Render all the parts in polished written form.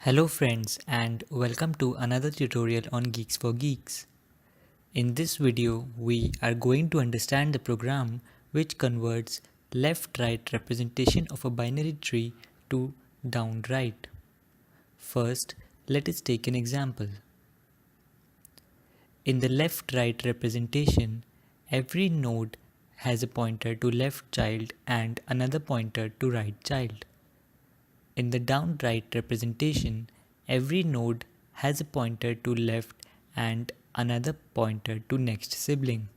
Hello friends and welcome to another tutorial on Geeks for Geeks. In this video, we are going to understand the program which converts left-right representation of a binary tree to down-right. First, let us take an example. In the left-right representation, every node has a pointer to left child and another pointer to right child. In the down-right representation, every node has a pointer to left and another pointer to next sibling.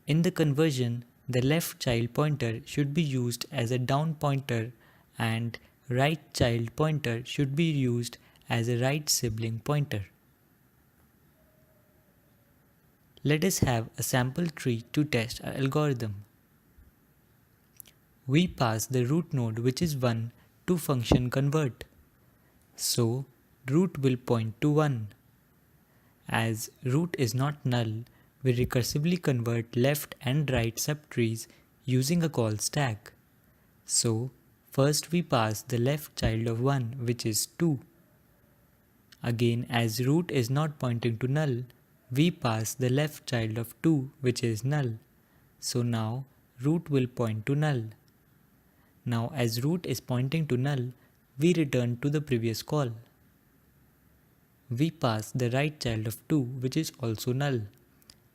In the conversion, the left child pointer should be used as a down pointer and right child pointer should be used as a right sibling pointer. Let us have a sample tree to test our algorithm. We pass the root node which is 1 to function convert. So root will point to 1. As root is not null, we recursively convert left and right subtrees using a call stack. So first we pass the left child of 1 which is 2. Again, as root is not pointing to null, we pass the left child of 2 which is null. So now root will point to null. Now as root is pointing to null, we return to the previous call. We pass the right child of 2 which is also null.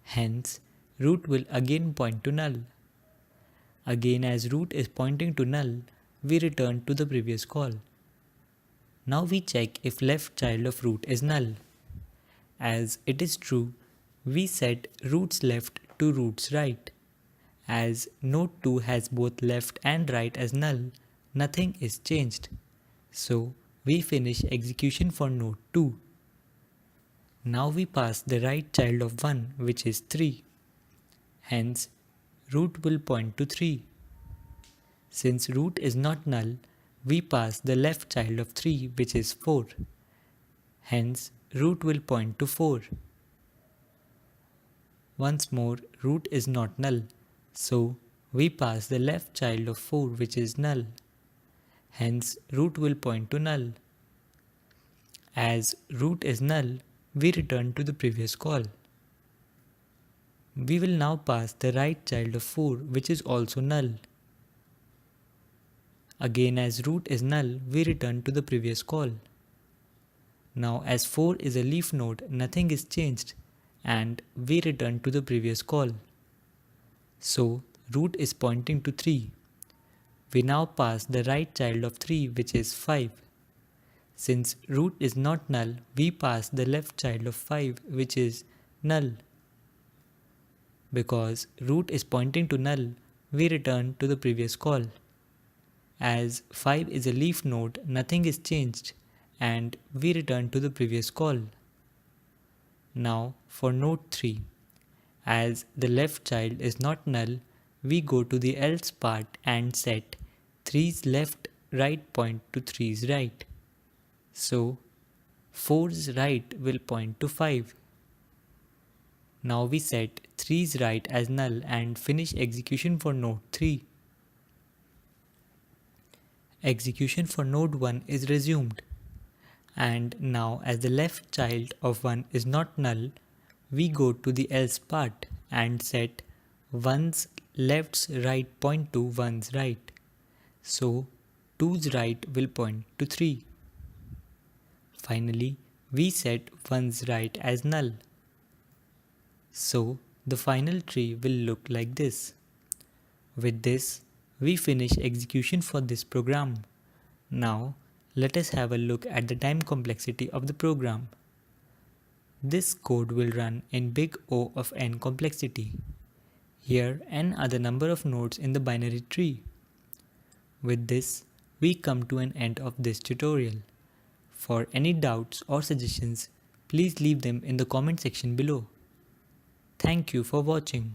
Hence, root will again point to null. Again, as root is pointing to null, we return to the previous call. Now we check if left child of root is null. As it is true, we set root's left to root's right. As node 2 has both left and right as null, nothing is changed. So we finish execution for node 2. Now we pass the right child of 1 which is 3. Hence, root will point to 3. Since root is not null, we pass the left child of 3 which is 4. Hence, root will point to 4. Once more, root is not null. So, we pass the left child of 4 which is null. Hence, root will point to null. As root is null, we return to the previous call. We will now pass the right child of 4 which is also null. Again, as root is null, we return to the previous call. Now as 4 is a leaf node, nothing is changed and we return to the previous call. So, root is pointing to 3. We now pass the right child of 3 which is 5. Since root is not null, we pass the left child of 5 which is null. Because root is pointing to null, we return to the previous call. As 5 is a leaf node, nothing is changed and we return to the previous call. Now for node 3. As the left child is not null, we go to the else part and set 3's left right point to 3's right. So 4's right will point to 5. Now we set 3's right as null and finish execution for node 3. Execution for node 1 is resumed. And now as the left child of 1 is not null, we go to the else part and set 1's left's right point to 1's right. So 2's right will point to 3. Finally, we set 1's right as null. So the final tree will look like this. With this, we finish execution for this program. Now, let us have a look at the time complexity of the program. This code will run in big O of n complexity. Here n are the number of nodes in the binary tree. With this, we come to an end of this tutorial. For any doubts or suggestions, please leave them in the comment section below. Thank you for watching.